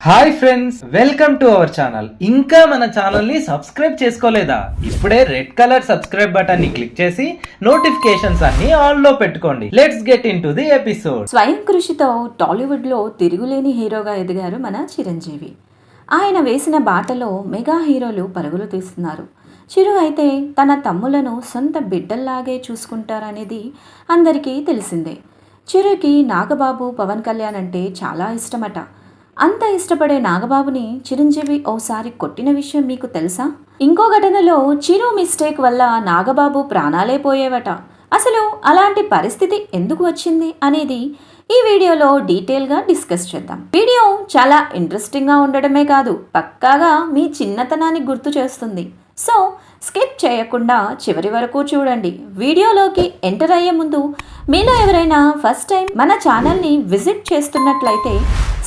Hi friends, welcome to our channel. ఇంకా మన channel ని సబ్స్క్రైబ్ చేసుకోలేదా? ఇప్పుడే రెడ్ కలర్ సబ్స్క్రైబ్ బటన్ ని క్లిక్ చేసి నోటిఫికేషన్స్ అన్ని ఆన్ లో పెట్టుకోండి. Let's get into the episode. స్వయం కృషితో టాలీవుడ్ లో తిరుగులేని హీరోగా ఎదిగారు మన చిరంజీవి. ఆయన వేసిన బాటలో మెగా హీరోలు పరుగులు తీస్తున్నారు. చిరు అయితే తన తమ్ములను సొంత బిడ్డల్లాగే చూసుకుంటారనేది అందరికీ తెలిసిందే. చిరుకి నాగబాబు, పవన్ కళ్యాణ్ అంటే చాలా ఇష్టమట. అంత ఇష్టపడే నాగబాబుని చిరంజీవి ఓసారి కొట్టిన విషయం మీకు తెలుసా? ఇంకో ఘటనలో చిరు మిస్టేక్ వల్ల నాగబాబు ప్రాణాలే పోయేవట. అసలు అలాంటి పరిస్థితి ఎందుకు వచ్చింది అనేది ఈ వీడియోలో డీటెయిల్గా డిస్కస్ చేద్దాం. వీడియో చాలా ఇంట్రెస్టింగ్గా ఉండడమే కాదు, పక్కాగా మీ చిన్నతనాన్ని గుర్తు చేస్తుంది. సో స్కిప్ చేయకుండా చివరి వరకు చూడండి. వీడియోలోకి ఎంటర్ అయ్యే ముందు మీలో ఎవరైనా ఫస్ట్ టైం మన ఛానల్ని విజిట్ చేస్తున్నట్లయితే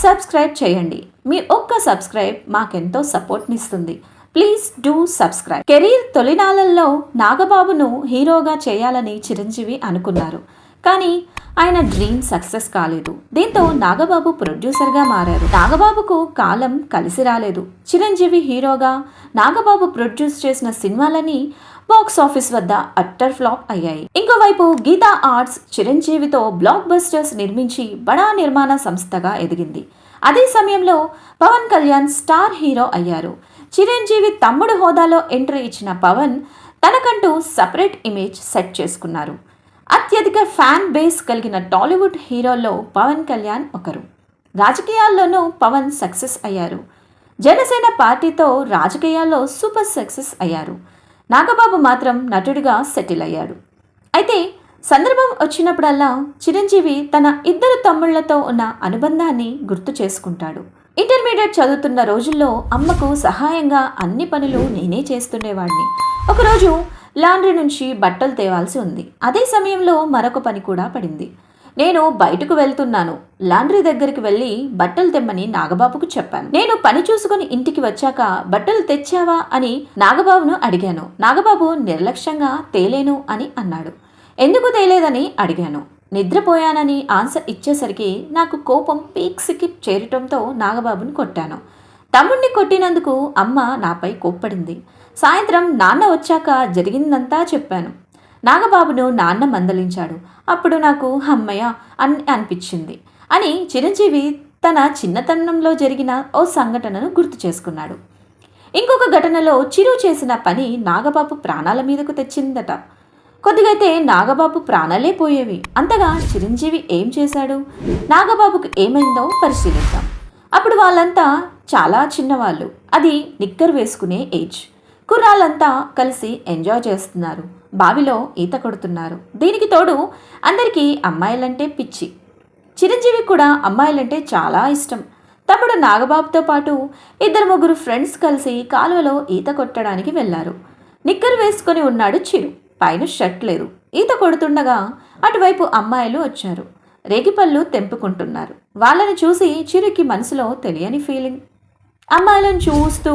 సబ్స్క్రైబ్ చేయండి. మీ ఒక్క సబ్స్క్రైబ్ మాకెంతో సపోర్ట్నిస్తుంది. Please do subscribe. కెరీర్ తొలినాళ్ళల్లో నాగబాబును హీరోగా చేయాలని చిరంజీవి అనుకున్నారు. కానీ ఆయన డ్రీమ్ సక్సెస్ కాలేదు. దీంతో నాగబాబు ప్రొడ్యూసర్గా మారారు. నాగబాబుకు కాలం కలిసి రాలేదు. చిరంజీవి హీరోగా నాగబాబు ప్రొడ్యూస్ చేసిన సినిమాలని బాక్స్ ఆఫీస్ వద్ద అట్టర్ ఫ్లాప్ అయ్యాయి. ఇంకోవైపు గీతా ఆర్ట్స్ చిరంజీవితో బ్లాక్ బస్టర్స్ నిర్మించి బడా నిర్మాణ సంస్థగా ఎదిగింది. అదే సమయంలో పవన్ కళ్యాణ్ స్టార్ హీరో అయ్యారు. చిరంజీవి తమ్ముడు హోదాలో ఎంట్రీ ఇచ్చిన పవన్ తనకంటూ సపరేట్ ఇమేజ్ సెట్ చేసుకున్నారు. అత్యధిక ఫ్యాన్ బేస్ కలిగిన టాలీవుడ్ హీరోల్లో పవన్ కళ్యాణ్ ఒకరు. రాజకీయాల్లోనూ పవన్ సక్సెస్ అయ్యారు. జనసేన పార్టీతో రాజకీయాల్లో సూపర్ సక్సెస్ అయ్యారు. నాగబాబు మాత్రం నటుడిగా సెటిల్ అయ్యాడు. అయితే సందర్భం వచ్చినప్పుడల్లా చిరంజీవి తన ఇద్దరు తమ్ముళ్లతో ఉన్న అనుబంధాన్ని గుర్తు చేసుకుంటాడు. ఇంటర్మీడియట్ చదువుతున్న రోజుల్లో అమ్మకు సహాయంగా అన్ని పనులు నేనే చేస్తుండేవాడిని. ఒకరోజు లాండ్రీ నుంచి బట్టలు తేవాల్సి ఉంది. అదే సమయంలో మరొక పని కూడా పడింది. నేను బయటకు వెళ్తున్నాను, లాండ్రీ దగ్గరికి వెళ్ళి బట్టలు తెమ్మని నాగబాబుకు చెప్పాను. నేను పని చూసుకుని ఇంటికి వచ్చాక బట్టలు తెచ్చావా అని నాగబాబును అడిగాను. నాగబాబు నిర్లక్ష్యంగా తేలేను అని అన్నాడు. ఎందుకు తేలేదని అడిగాను. నిద్రపోయానని ఆన్సర్ ఇచ్చేసరికి నాకు కోపం పీక్స్కి చేరటంతో నాగబాబును కొట్టాను. తమ్ముడిని కొట్టినందుకు అమ్మ నాపై కోప్పడింది. సాయంత్రం నాన్న వచ్చాక జరిగిందంతా చెప్పాను. నాగబాబును నాన్న మందలించాడు. అప్పుడు నాకు అమ్మయ్య అని అనిపించింది అని చిరంజీవి తన చిన్నతనంలో జరిగిన ఓ సంఘటనను గుర్తు చేసుకున్నాడు. ఇంకొక ఘటనలో చిరు చేసిన పని నాగబాబు ప్రాణాల మీదకు తెచ్చిందట. కొద్దిగైతే నాగబాబు ప్రాణాలే పోయేవి. అంతగా చిరంజీవి ఏం చేశాడు, నాగబాబుకు ఏమైందో పరిశీలిద్దాం. అప్పుడు వాళ్ళంతా చాలా చిన్నవాళ్ళు. అది నిక్కర్ వేసుకునే ఏజ్. కుర్రాళ్ళంతా కలిసి ఎంజాయ్ చేస్తున్నారు. బావిలో ఈత కొడుతున్నారు. దీనికి తోడు అందరికీ అమ్మాయిలంటే పిచ్చి. చిరంజీవి కూడా అమ్మాయిలంటే చాలా ఇష్టం. తమ్ముడు నాగబాబుతో పాటు 2-3 ఫ్రెండ్స్ కలిసి కాలువలో ఈత కొట్టడానికి వెళ్ళారు. నిక్కర్ వేసుకొని ఉన్నాడు చిరు. పైన షర్ట్ లేదు. ఈత కొడుతుండగా అటువైపు అమ్మాయిలు వచ్చారు. రేగిపళ్ళు తెంపుకుంటున్నారు. వాళ్ళని చూసి చిరుకి మనసులో తెలియని ఫీలింగ్. అమ్మాయిలను చూస్తూ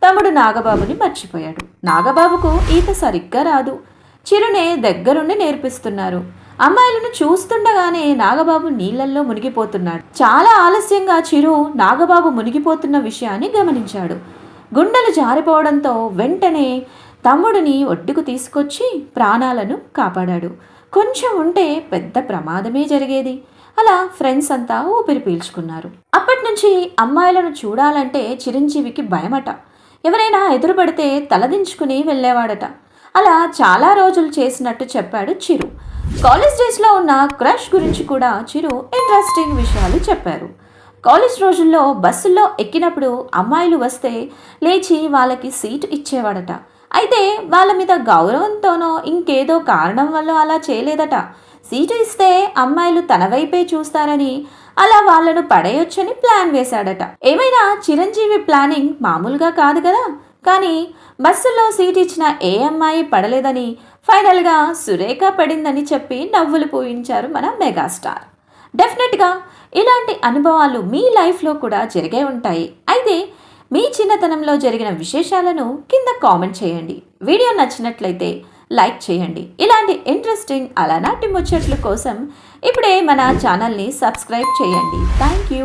తమ్ముడు నాగబాబుని మర్చిపోయాడు. నాగబాబుకు ఈత సరిగ్గా రాదు. చిరునే దగ్గరుండి నేర్పిస్తున్నారు. అమ్మాయిలను చూస్తుండగానే నాగబాబు నీళ్లల్లో మునిగిపోతున్నాడు. చాలా ఆలస్యంగా చిరు నాగబాబు మునిగిపోతున్న విషయాన్ని గమనించాడు. గుండెలు జారిపోవడంతో వెంటనే తమ్ముడిని ఒడ్డుకు తీసుకొచ్చి ప్రాణాలను కాపాడాడు. కొంచెం ఉంటే పెద్ద ప్రమాదమే జరిగేది. అలా ఫ్రెండ్స్ అంతా ఊపిరి పీల్చుకున్నారు. అప్పటి నుంచి అమ్మాయిలను చూడాలంటే చిరంజీవికి భయమట. ఎవరైనా ఎదురుపడితే తలదించుకుని వెళ్ళేవాడట. అలా చాలా రోజులు చేసినట్టు చెప్పాడు చిరు. కాలేజ్ డేస్లో ఉన్న క్రష్ గురించి కూడా చిరు ఇంట్రెస్టింగ్ విషయాలు చెప్పారు. కాలేజ్ రోజుల్లో బస్సుల్లో ఎక్కినప్పుడు అమ్మాయిలు వస్తే లేచి వాళ్ళకి సీటు ఇచ్చేవాడట. అయితే వాళ్ళ మీద గౌరవంతోనో ఇంకేదో కారణం వల్ల అలా చేయలేదట. సీటు ఇస్తే అమ్మాయిలు తన వైపే చూస్తారని, అలా వాళ్ళను పడేయొచ్చని ప్లాన్ వేశాడట. ఏమైనా చిరంజీవి ప్లానింగ్ మామూలుగా కాదు కదా. కానీ బస్సులో సీట్ ఇచ్చిన ఏ అమ్మాయి పడలేదని, ఫైనల్గా సురేఖ పడిందని చెప్పి నవ్వులు పూయించారు మన మెగాస్టార్. డెఫినెట్గా ఇలాంటి అనుభవాలు మీ లైఫ్లో కూడా జరిగే ఉంటాయి. అయితే మీ చిన్నతనంలో జరిగిన విశేషాలను కింద కామెంట్ చేయండి. వీడియో నచ్చినట్లయితే లైక్ చేయండి. ఇలాంటి ఇంట్రెస్టింగ్ అలనాటి ముచ్చట్ల కోసం ఇప్పుడే మన ఛానల్ని సబ్స్క్రైబ్ చేయండి. Thank you.